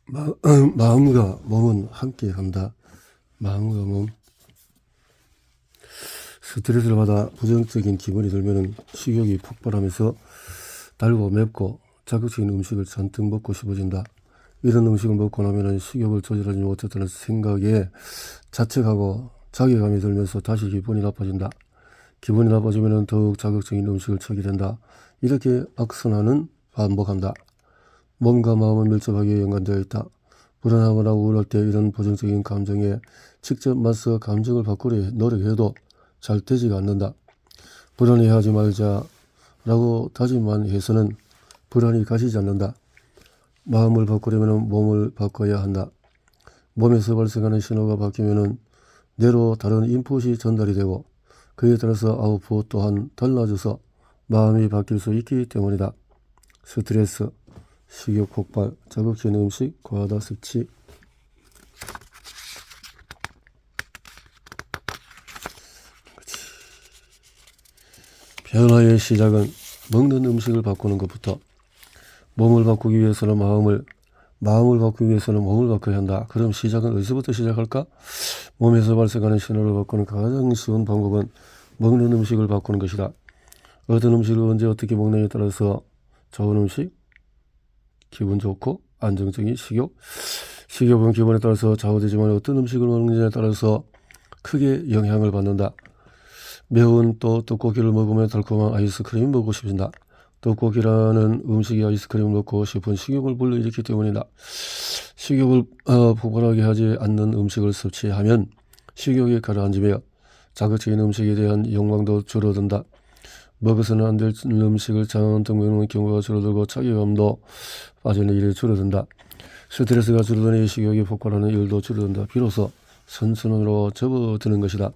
마음과 몸은 함께 간다. 마음과 몸. 스트레스를 받아 부정적인 기분이 들면은 식욕이 폭발하면서 달고 맵고 자극적인 음식을 잔뜩 먹고 싶어진다. 이런 음식을 먹고 나면은 식욕을 조절하지 못했다는 생각에 자책하고 자괴감이 들면서 다시 기분이 나빠진다. 기분이 나빠지면은 더욱 자극적인 음식을 찾게 된다. 이렇게 악순환은 반복한다. 몸과 마음은 밀접하게 연관되어 있다. 불안하거나 우울할 때 이런 부정적인 감정에 직접 맞서 감정을 바꾸려 노력해도 잘 되지가 않는다. 불안해하지 말자라고 다짐만 해서는 불안이 가시지 않는다. 마음을 바꾸려면 몸을 바꿔야 한다. 몸에서 발생하는 신호가 바뀌면 뇌로 다른 인풋이 전달이 되고 그에 따라서 아웃풋 또한 달라져서 마음이 바뀔 수 있기 때문이다. 스트레스, 식욕 폭발, 자극적인 음식, 과다 섭취. 변화의 시작은 먹는 음식을 바꾸는 것부터. 몸을 바꾸기 위해서는 마음을 바꾸기 위해서는 몸을 바꿔야 한다. 그럼 시작은 어디서부터 시작할까? 몸에서 발생하는 신호를 바꾸는 가장 쉬운 방법은 먹는 음식을 바꾸는 것이다. 어떤 음식을 언제 어떻게 먹느냐에 따라서 좋은 음식, 기분 좋고 안정적인 식욕, 식욕은 기분에 따라서 좌우되지만 어떤 음식을 먹느냐에 따라서 크게 영향을 받는다. 매운 또 떡고기를 먹으면 달콤한 아이스크림이 먹고 싶어진다. 떡고기라는 음식이 아이스크림을 먹고 싶은 식욕을 불러일으키기 때문이다. 식욕을 폭발하게 하지 않는 음식을 섭취하면 식욕이 가라앉으며 자극적인 음식에 대한 욕망도 줄어든다. 먹어서는 안 될 음식을 잔뜩 먹는 경우가 줄어들고 자괴감도 빠지는 일이 줄어든다. 스트레스가 줄어드니 식욕이 폭발하는 일도 줄어든다. 비로소 선순환으로 접어드는 것이다.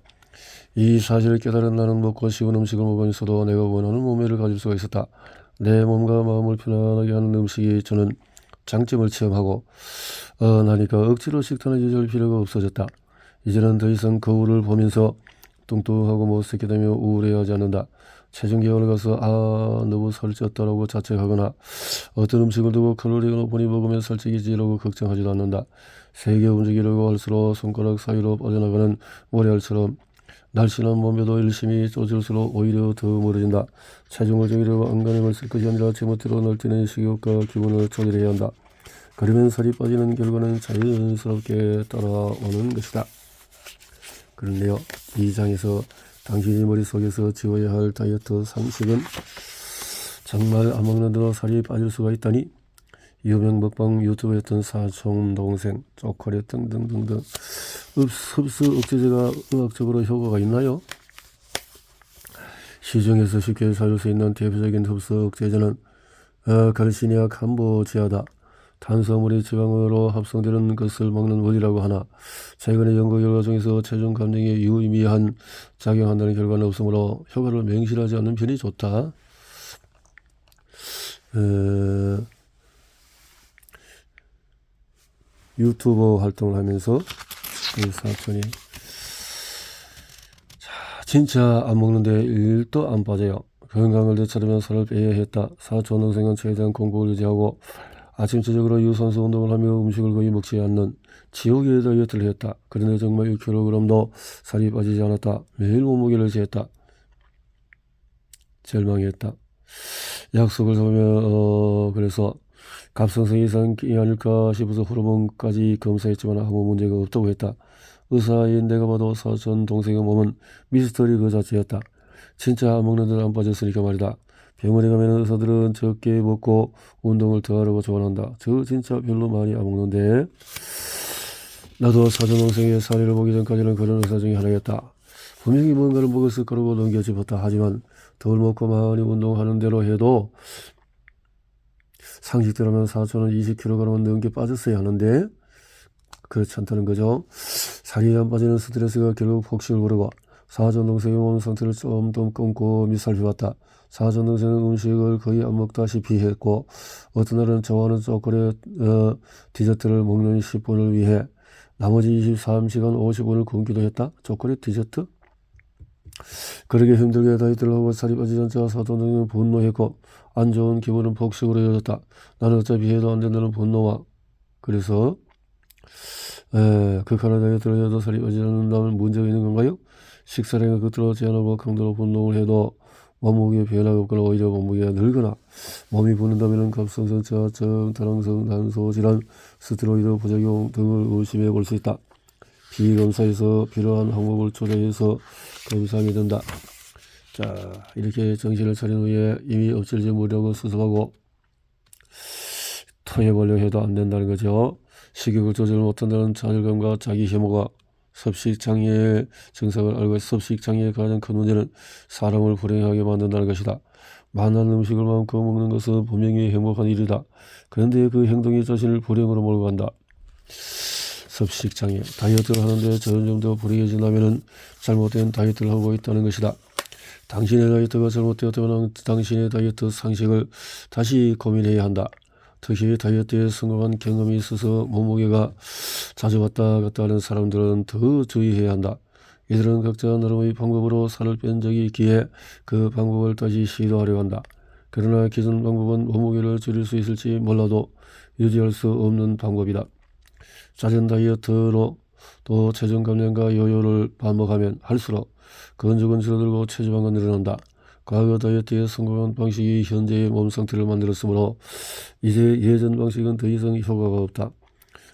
이 사실을 깨달은 나는 먹고 싶은 음식을 먹으면서도 내가 원하는 몸매를 가질 수가 있었다. 내 몸과 마음을 편안하게 하는 음식이 주는 장점을 체험하고 나니까 억지로 식단을 유지할 필요가 없어졌다. 이제는 더 이상 거울을 보면서 뚱뚱하고 못생게 되며 우울해하지 않는다. 체중 계획을 가서 너무 살쪘다라고 자책하거나 어떤 음식을 두고 칼로리가 높으니 먹으면 살찌기지라고 걱정하지도 않는다. 세게 움직이려고 할수록 손가락 사이로 빠져나가는 모래알처럼 날씬한 몸매도 열심히 쪼질수록 오히려 더 멀어진다. 체중을 줄이려고 안간힘을 쓸 것이 아니라 제멋대로 날뛰는 식욕과 기분을 조절해야 한다. 그러면 살이 빠지는 결과는 자연스럽게 따라오는 것이다. 그런데요, 이 장에서 당신이 머릿속에서 지워야 할 다이어트 상식은 정말 안 먹는 대로 살이 빠질 수가 있다니. 유명 먹방 유튜버였던 사촌 동생, 초콜릿 등등등등. 흡수 억제제가 의학적으로 효과가 있나요? 시중에서 쉽게 사줄 수 있는 대표적인 흡수 억제제는 갈시니아 캄보지아다. 탄수화물이 지방으로 합성되는 것을 먹는 원리라고 하나 최근의 연구 결과 중에서 체중 감량에 유의미한 작용한다는 결과는 없으므로 효과를 맹신하지 않는 편이 좋다. 유튜버 활동을 하면서 이 사촌이 진짜 안 먹는데 1도 안 빠져요. 건강을 되찾으면 살을 빼야 했다. 사촌 동생은 최대한 공복을 유지하고 아침 저녁으로 유산소 운동을 하며 음식을 거의 먹지 않는 지옥의 다이어트를 했다. 그런데 정말 1kg도 살이 빠지지 않았다. 매일 몸무게를 재었다. 절망했다. 약속을 잡으며 그래서 갑상선 이상이 아닐까 싶어서 호르몬까지 검사했지만 아무 문제가 없다고 했다. 의사인 내가 봐도 사촌 동생의 몸은 미스터리 그 자체였다. 진짜 안 먹는 데도 안 빠졌으니까 말이다. 병원에 가면 의사들은 적게 먹고 운동을 더 하라고 조언한다. 저 진짜 별로 많이 안 먹는데. 나도 사촌 동생의 사례를 보기 전까지는 그런 의사 중에 하나였다. 분명히 뭔가를 먹었을 거라고 넘겨짚었다. 하지만 덜 먹고 많이 운동하는 대로 해도 상식대로면 사촌은 20kg은 넘게 빠졌어야 하는데 그렇지 않다는 거죠. 살이 안 빠지는 스트레스가 결국 폭식을 부르고 사촌 동생의 몸 상태를 좀 더 꼼꼼히 살펴봤다. 사촌 동생은 음식을 거의 안 먹다시피 했고 어떤 날은 좋아하는 초콜릿 디저트를 먹는 10분을 위해 나머지 23시간 50분을 굶기도 했다. 초콜릿 디저트? 그렇게 힘들게 다이어트를 하고 살이 빠지지 않자 사촌 동생은 분노했고 안 좋은 기분은 폭식으로 이어졌다. 나는 어차피 해도 안 된다는 분노와 그래서 극한의 다이어트를 해도 살이 빠지지 않는다면 문제가 있는 건가요? 식사량을 겉으로 제한하고 강도로 운동을 해도 몸무게의 변화가 없거나 오히려 몸무게가 늘거나 몸이 붓는다면 갑상선, 저하증, 다낭성, 단소질환, 스테로이드 부작용 등을 의심해 볼 수 있다. 비검사에서 필요한 항목을 조사해서 검사하게 된다. 자, 이렇게 정신을 차린 후에 이미 엎질질 무리하고 수습하고 토해보려 해도 안 된다는 거죠. 식욕을 조절 못한다는 좌절감과 자기 혐오가 섭식장애의 증상을 알고 섭식장애의 가장 큰 문제는 사람을 불행하게 만든다는 것이다. 많은 음식을 마음껏 먹는 것은 분명히 행복한 일이다. 그런데 그 행동이 자신을 불행으로 몰고 간다. 섭식장애, 다이어트를 하는데 점점 더 불행해진다면 잘못된 다이어트를 하고 있다는 것이다. 당신의 다이어트가 잘못되었다면 당신의 다이어트 상식을 다시 고민해야 한다. 특히 다이어트에 성공한 경험이 있어서 몸무게가 자주 왔다 갔다 하는 사람들은 더 주의해야 한다. 이들은 각자 나름의 방법으로 살을 뺀 적이 있기에 그 방법을 다시 시도하려 한다. 그러나 기존 방법은 몸무게를 줄일 수 있을지 몰라도 유지할 수 없는 방법이다. 잦은 다이어트로 또 체중 감량과 요요를 반복하면 할수록 근육은 줄어들고 체지방은 늘어난다. 과거 다이어트에 성공한 방식이 현재의 몸 상태를 만들었으므로 이제 예전 방식은 더 이상 효과가 없다.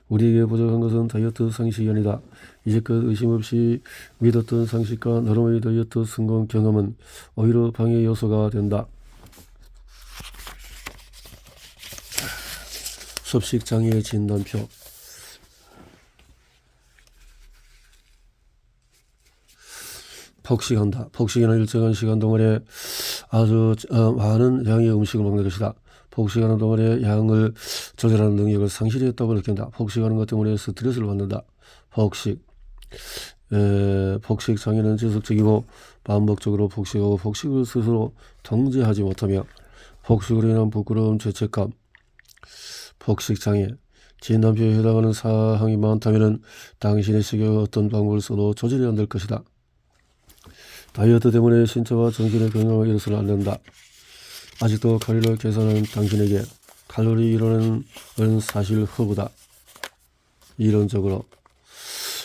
우리에게 부족한 것은 다이어트 상식이 아니다. 이제껏 의심 없이 믿었던 상식과 나름의 다이어트 성공 경험은 오히려 방해 요소가 된다. 섭식장애 진단표. 폭식한다. 폭식이는 일정한 시간 동안에 아주 많은 양의 음식을 먹는 것이다. 폭식하는 동안에 양을 조절하는 능력을 상실했다고 느낀다. 폭식하는 것 때문에 스트레스를 받는다. 폭식 장애는 지속적이고 반복적으로 폭식하고 폭식을 스스로 통제하지 못하며 폭식으로 인한 부끄러움, 죄책감. 폭식 장애. 진단표에 해당하는 사항이 많다면 당신의 식욕에 어떤 방법을 써도 조절이 안 될 것이다. 다이어트 때문에 신체와 정신의 건강을 잃어서는 안 된다. 아직도 칼로리를 계산하는 당신에게 칼로리 이론은 사실 허구다. 이론적으로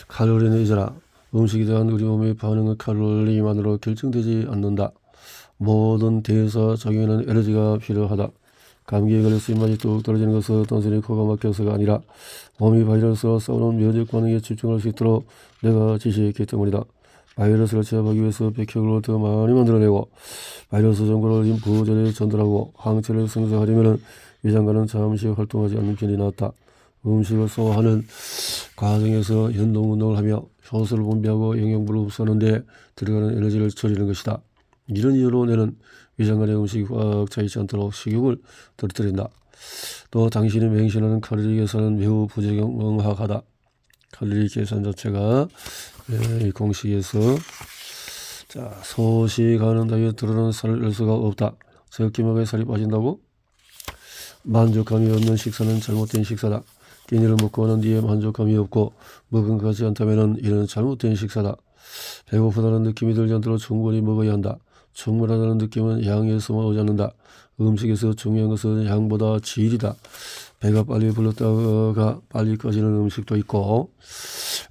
칼로리는 잊어라. 음식에 대한 우리 몸의 반응은 칼로리만으로 결정되지 않는다. 모든 대사 작용에는 에너지가 필요하다. 감기에 걸려서 입맛이 뚝 떨어지는 것은 단순히 코가 막혀서가 아니라 몸이 바이러스와 싸우는 면역 반응에 집중할 수 있도록 내가 지시했기 때문이다. 바이러스를 제압하기 위해서 백혈구를 더 많이 만들어내고 바이러스 정보를 림프절에 전달하고 항체를 생성하려면 위장관은 잠시 활동하지 않는 편이 낫다. 음식을 소화하는 과정에서 운동을 하며 효소를 분비하고 영양분을 흡수하는 데 들어가는 에너지를 줄이는 것이다. 이런 이유로 뇌는 위장관의 음식이 꽉 차있지 않도록 식욕을 떨어뜨린다. 또 당신이 맹신하는 칼로리 계산은 매우 부정확하다. 칼로리 계산 자체가 이 공식에서 소식하는 다이어트로는 살을 뺄 수가 없다. 적게 먹어야 살이 빠진다고? 만족감이 없는 식사는 잘못된 식사다. 끼니를 먹고 난 뒤에 만족감이 없고 먹은 것 같지 않다면 이는 잘못된 식사다. 배고프다는 느낌이 들지 않도록 충분히 먹어야 한다. 충분하다는 느낌은 양에서만 오지 않는다. 음식에서 중요한 것은 양보다 질이다. 배가 빨리 불렀다가 빨리 꺼지는 음식도 있고,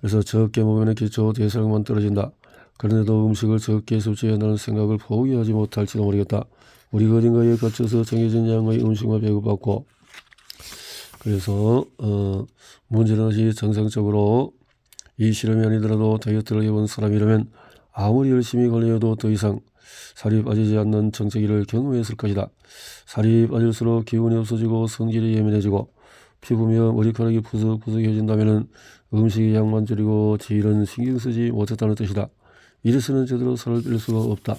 그래서 적게 먹으면 기초 대사량만 떨어진다. 그런데도 음식을 적게 섭취한다는 생각을 포기하지 못할지도 모르겠다. 우리가 어딘가에 갇혀서 정해진 양의 음식만 배고팠고, 그래서 문제는 다시 정상적으로 이 실험이 아니더라도 다이어트를 해본 사람이라면 아무리 열심히 관리해도 더 이상 살이 빠지지 않는 정체기를 경험했을 것이다. 살이 빠질수록 기운이 없어지고 성질이 예민해지고 피부며 머리카락이 푸석푸석해진다면 음식의 양만 줄이고 질은 신경 쓰지 못했다는 뜻이다. 이래서는 제대로 살을 뺄 수가 없다.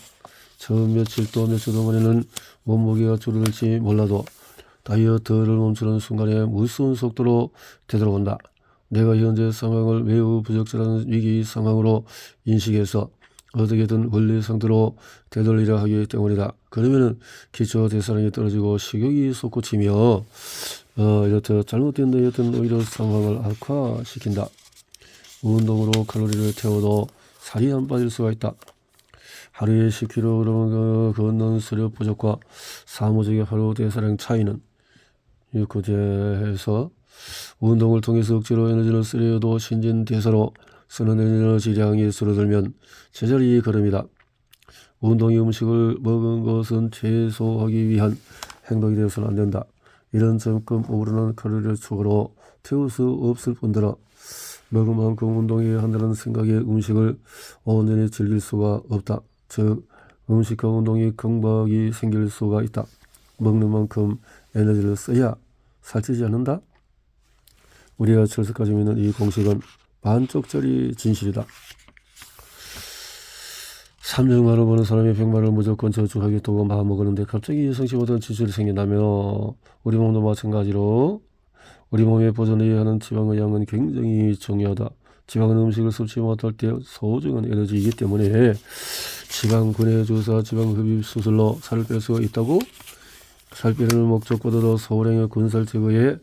처음 며칠 또 며칠 동안에는 몸무게가 줄어들지 몰라도 다이어트를 멈추는 순간에 무서운 속도로 되돌아온다. 내가 현재 상황을 매우 부적절한 위기 상황으로 인식해서 어떻게든 원래 상태로 되돌리려 하기 때문이다. 그러면은 기초 대사량이 떨어지고 식욕이 솟구치며 이렇듯 잘못된 다이어트는 오히려 상황을 악화시킨다. 운동으로 칼로리를 태워도 살이 안 빠질 수가 있다. 하루에 10kg 걷는 수렵 부족과 사무적의 하루 대사량 차이는 육구제에서 운동을 통해서 억지로 에너지를 쓰려 해도 신진대사로 쓰는 에너지량이 줄어들면 제자리 걸음이다. 운동이 음식을 먹은 것은 최소화하기 위한 행동이 되어서는 안 된다. 이런 점점 오르는 칼로리를 추가로 태울 수 없을 뿐더러 먹은 만큼 운동해야 한다는 생각에 음식을 온전히 즐길 수가 없다. 즉 음식과 운동이 강박이 생길 수가 있다. 먹는 만큼 에너지를 써야 살찌지 않는다. 우리가 철석까지 믿는 이 공식은 반쪽짜리 진실이다. 삼중마를 보는 사람이 백마를 무조건 저축하겠다고 마음먹었는데 갑자기 예상치 못한 지출이 생긴다며 우리 몸도 마찬가지로 우리 몸에 보존해야 하는 지방의 양은 굉장히 중요하다. 지방은 음식을 섭취 못할 때 소중한 에너지이기 때문에 지방 분해 주사, 지방 흡입 수술로 살을 뺄 수가 있다고? 살 빼는 목적보다도 소량의 군살 제거에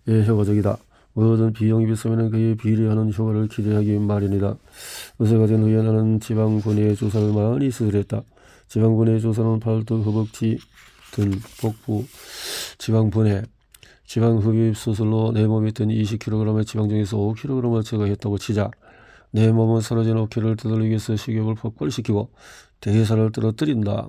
효과적이다. 모든 비용이 비싸면 그에 비례하는 효과를 기대하기 마련이다. 의사가 된 후에 나는 지방 분해 주사를 많이 수술했다. 지방 분해 주사는 팔뚝, 허벅지, 등, 복부, 지방 분해, 지방 흡입 수술로 내 몸에 있던 20kg의 지방 중에서 5kg을 제거했다고 치자. 내 몸은 사라진 5kg를 되돌리기 위해서 식욕을 폭발시키고 대사를 떨어뜨린다.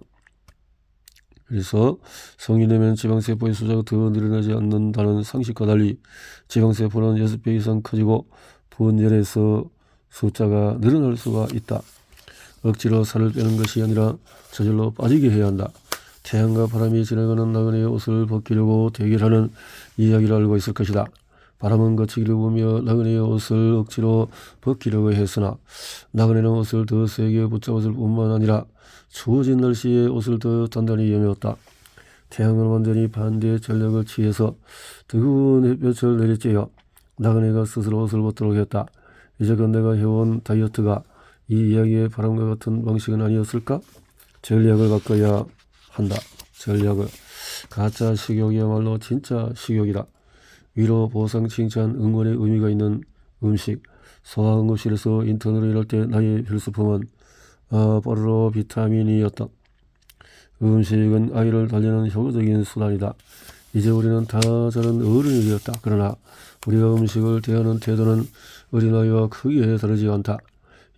그래서 성인이 되면 지방세포의 숫자가 더 늘어나지 않는다는 상식과 달리 지방세포는 6배 이상 커지고 분열해서 숫자가 늘어날 수가 있다. 억지로 살을 빼는 것이 아니라 저절로 빠지게 해야 한다. 태양과 바람이 지나가는 나그네의 옷을 벗기려고 대결하는 이야기를 알고 있을 것이다. 바람은 거치기를 보며 나그네의 옷을 억지로 벗기려고 했으나 나그네는 옷을 더 세게 붙잡았을 뿐만 아니라 추워진 날씨에 옷을 더 단단히 여몄다. 태양은 완전히 반대의 전략을 취해서 뜨거운 햇볕을 내리쬐어 나그네가 스스로 옷을 벗도록 했다. 이제껏 내가 해온 다이어트가 이 이야기의 바람과 같은 방식은 아니었을까? 전략을 바꿔야 한다. 전략을. 가짜 식욕이야말로 진짜 식욕이다. 위로, 보상, 칭찬, 응원의 의미가 있는 음식. 소아응급실에서 인턴으로 일할 때 나의 필수품은 뽀로로 비타민이었다. 음식은 아이를 달리는 효과적인 수단이다. 이제 우리는 다 자란 어른이 되었다. 그러나 우리가 음식을 대하는 태도는 어린아이와 크게 다르지 않다.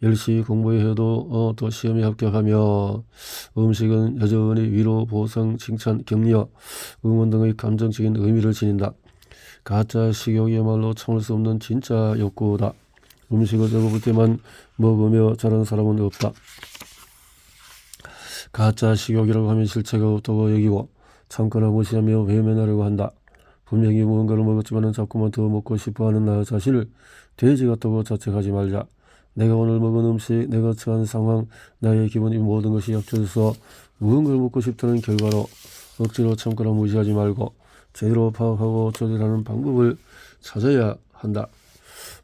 열심히 공부해도 또 시험에 합격하며 음식은 여전히 위로, 보상, 칭찬, 격려, 응원 등의 감정적인 의미를 지닌다. 가짜 식욕이야말로 참을 수 없는 진짜 욕구다. 음식을 배고플 때만 먹으며 자란 사람은 없다. 가짜 식욕이라고 하면 실체가 없다고 여기고 참거나 무시하며 외면하려고 한다. 분명히 무언가를 먹었지만 자꾸만 더 먹고 싶어하는 나 자신을 돼지 같다고 자책하지 말자. 내가 오늘 먹은 음식, 내가 처한 상황, 나의 기분, 이 모든 것이 합쳐져서 무언가를 먹고 싶다는 결과로 억지로 참거나 무시하지 말고 제대로 파악하고 조절하는 방법을 찾아야 한다.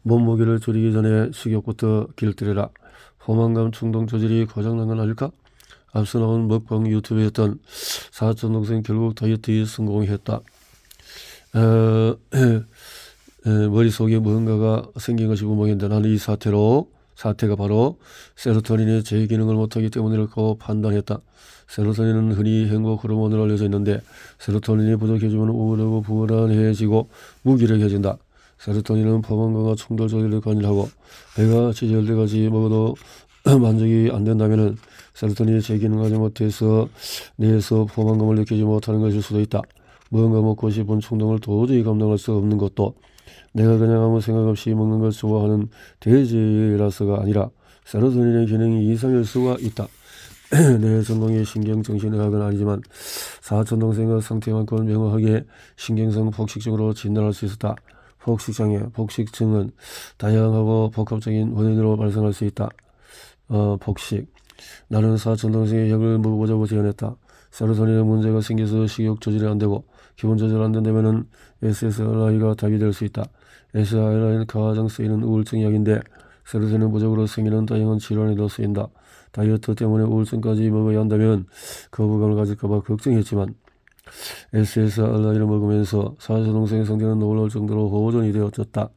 몸무게를 줄이기 전에 식욕부터 길들여라. 포만감 충동 조절이 고장난 건 아닐까? 앞서 나온 먹방 유튜브였던 사촌 동생 결국 다이어트에 성공했다. 머릿속에 뭔가가 생긴 것이 구멍인데 나는 이 사태가 바로 세로토닌의 제기능을 못하기 때문이라고 판단했다. 세로토닌은 흔히 행복 호르몬으로 알려져 있는데 세로토닌이 부족해지면 우울하고 불안해지고 무기력해진다. 세로토닌은 포만감과 충동 조절을 관리하고 배가 지질 때까지 먹어도 만족이 안 된다면 세로토닌이 제기능하지 못해서 뇌에서 포만감을 느끼지 못하는 것일 수도 있다. 무언가 먹고 싶은 충동을 도저히 감당할 수 없는 것도 내가 그냥 아무 생각 없이 먹는 걸 좋아하는 돼지라서가 아니라 세로토닌의 기능이 이상일 수가 있다. 내 전공의 신경정신의학은 아니지만 사촌 동생의 상태만큼은 명확하게 신경성 폭식증으로 진단할 수 있었다. 폭식증은 다양하고 복합적인 원인으로 발생할 수 있다. 폭식. 나는 사촌 동생의 약을 먹어보자고 제안했다. 세로토닌에 문제가 생겨서 식욕 조절이 안 되고 기분 조절 안 된다면은 SSRI가 답이 될 수 있다. SSRI는 가장 쓰이는 우울증 약인데 세로토닌 부족으로 생기는 다양한 질환에도 쓰인다. 다이어트 때문에 우울증까지 먹어야 한다면 거부감을 가질까봐 걱정했지만 SSRI를 먹으면서 사촌 동생의 상태는 놀라울 정도로 호전이 되어졌다.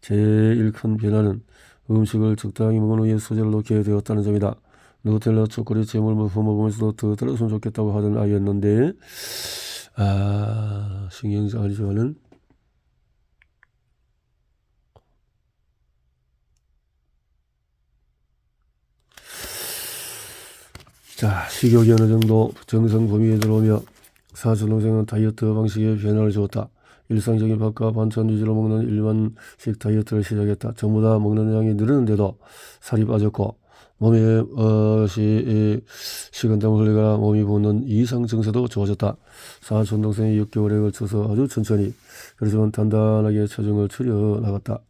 제일 큰 변화는 음식을 적당히 먹은 후에 소재를 놓게 되었다는 점이다. 누텔라, 초콜릿, 잼을 먹으면서도 더 들었으면 좋겠다고 하던 아이였는데 신경질 아니지만은 자, 식욕이 어느 정도 정상 범위에 들어오며 사촌 동생은 다이어트 방식에 변화를 주었다. 일상적인 밥과 반찬 위주로 먹는 일반식 다이어트를 시작했다. 전부 다 먹는 양이 늘었는데도 살이 빠졌고 몸에 식은땀을 흘리거나 몸이 붓는 이상 증세도 좋아졌다. 사촌 동생이 6개월에 걸쳐서 아주 천천히 그렇지만 단단하게 체중을 줄여 나갔다.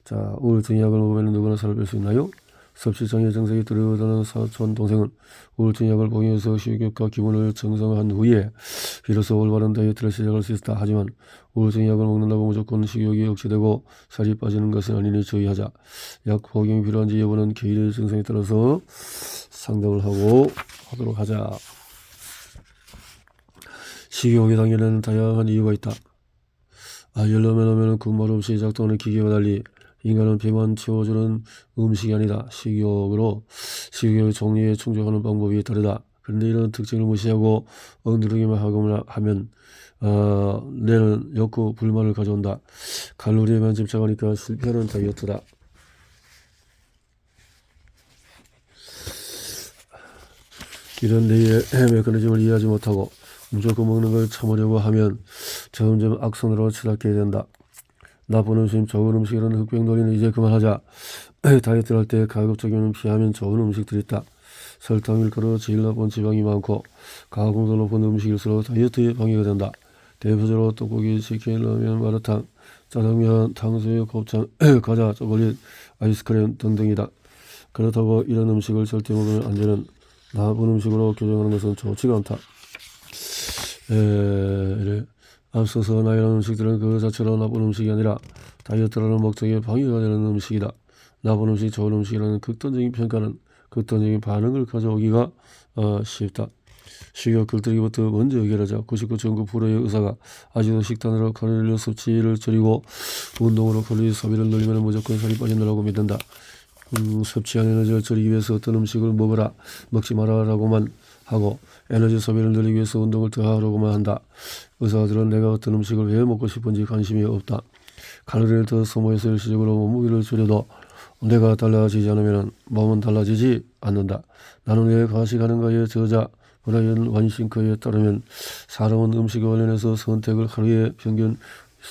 자, 우울증 약을 먹으면 누구나 살을 뺄 수 있나요? 섭식장애 증상이 들어오는 사촌 동생은 우울증 약을 복용해서 식욕과 기분을 정상화한 후에 비로소 올바른 다이어트를 시작할 수 있었다. 하지만 우울증 약을 먹는다고 무조건 식욕이 억제되고 살이 빠지는 것은 아니니 주의하자. 약 복용이 필요한지 여부는 개인의 증상에 따라서 상담을 하도록 하자. 식욕이 당기는 다양한 이유가 있다. 열로면 오면 군말 없이 작동하는 기계와 달리 인간은 배만 채워주는 음식이 아니다. 식욕의 종류에 충족하는 방법이 다르다. 그런데 이런 특징을 무시하고 억누르기만 하면 뇌는 욕구, 불만을 가져온다. 칼로리에만 집착하니까 실패하는 다이어트다. 이런 뇌의 메커니즘을 이해하지 못하고 무조건 먹는 걸 참으려고 하면 점점 악순환으로 치닫게 된다. 나쁜 음식, 좋은 음식이라는 흑백 논리는 이제 그만하자. 다이어트를 할 때 가급적이면 피하면 좋은 음식들이 있다. 설탕, 밀가루, 제일 나쁜 지방이 많고 가공도 높은 음식일수록 다이어트에 방해가 된다. 대표적으로 떡볶이, 치킨, 라면, 마라탕, 짜장면, 탕수육, 곱창, 과자, 초콜릿, 아이스크림 등등이다. 그렇다고 이런 음식을 절대 먹으면 안 되는 나쁜 음식으로 규정하는 것은 좋지가 않다. 앞서서 나이라는 음식들은 그 자체로 나쁜 음식이 아니라 다이어트라는 목적에 방해가 되는 음식이다. 나쁜 음식, 좋은 음식이라는 극단적인 평가는 극단적인 반응을 가져오기가 쉽다. 식욕 굴뚝부터 먼저 해결하자. 99.9%의 의사가 아직도 식단으로 칼로리 섭취를 줄이고 운동으로 칼로리 소비를 늘리면 무조건 살이 빠진다고 믿는다. 섭취한 에너지를 줄이기 위해서 어떤 음식을 먹어라, 먹지 마라라고만 하고 에너지 소비를 늘리기 위해서 운동을 더 하라고만 한다. 의사들은 내가 어떤 음식을 왜 먹고 싶은지 관심이 없다. 칼로리를 더 소모해서 일시적으로 몸무게를 줄여도 내가 달라지지 않으면 몸은 달라지지 않는다. 나는 왜 과식하는가의 저자 브라이언 완싱크에 따르면 사람은 음식에 관련해서 선택을 하루에 평균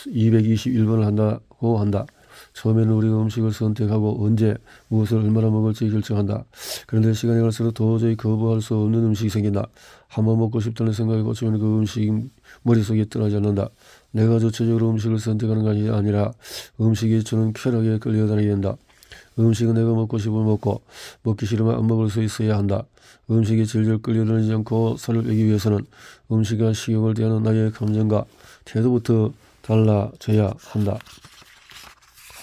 221번을 한다고 한다. 처음에는 우리가 음식을 선택하고 언제 무엇을 얼마나 먹을지 결정한다. 그런데 시간이 갈수록 도저히 거부할 수 없는 음식이 생긴다. 한번 먹고 싶다는 생각이 꽂히면 그 음식이 머릿속에 떠나지 않는다. 내가 주체적으로 음식을 선택하는 것이 아니라 음식이 주는 쾌락에 끌려다니게 된다. 음식은 내가 먹고 싶으면 먹고 먹기 싫으면 안 먹을 수 있어야 한다. 음식이 질질 끌려다니지 않고 살을 빼기 위해서는 음식과 식욕을 대하는 나의 감정과 태도부터 달라져야 한다.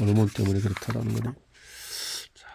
호르몬 때문에 그렇다라는 거네.